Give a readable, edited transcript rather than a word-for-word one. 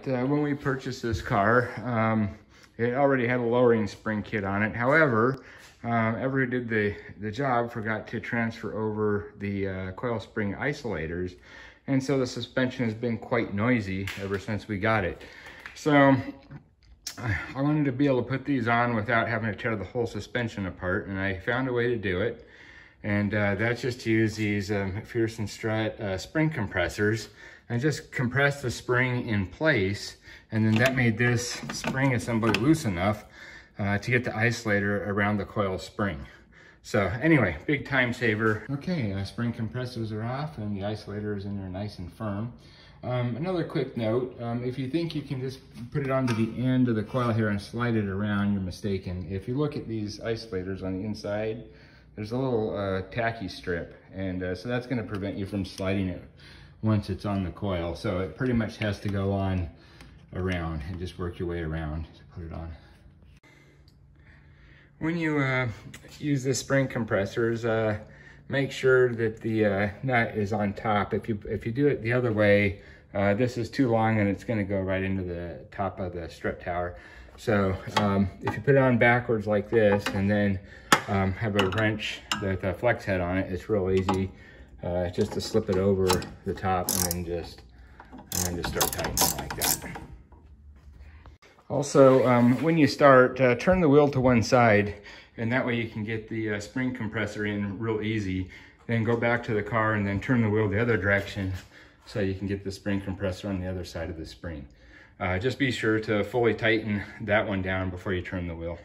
When we purchased this car, it already had a lowering spring kit on it. However, whoever did the job forgot to transfer over the coil spring isolators, and so the suspension has been quite noisy ever since we got it. So I wanted to be able to put these on without having to tear the whole suspension apart, and I found a way to do it. And that's just to use these McPherson Strut spring compressors and just compress the spring in place. And then that made this spring assembly loose enough to get the isolator around the coil spring. So anyway, big time saver. Okay, spring compressors are off and the isolator is in there nice and firm. Another quick note, if you think you can just put it onto the end of the coil here and slide it around, you're mistaken. If you look at these isolators on the inside, there's a little tacky strip, and so that's going to prevent you from sliding it once it's on the coil. So it pretty much has to go on around and just work your way around to put it on. When you use the spring compressors, make sure that the nut is on top. If you do it the other way, this is too long and it's going to go right into the top of the strut tower. So if you put it on backwards like this and then have a wrench with a flex head on it, it's real easy just to slip it over the top and then just start tightening like that. Also, when you start, turn the wheel to one side, and that way you can get the spring compressor in real easy. Then go back to the car and then turn the wheel the other direction so you can get the spring compressor on the other side of the spring. Just be sure to fully tighten that one down before you turn the wheel.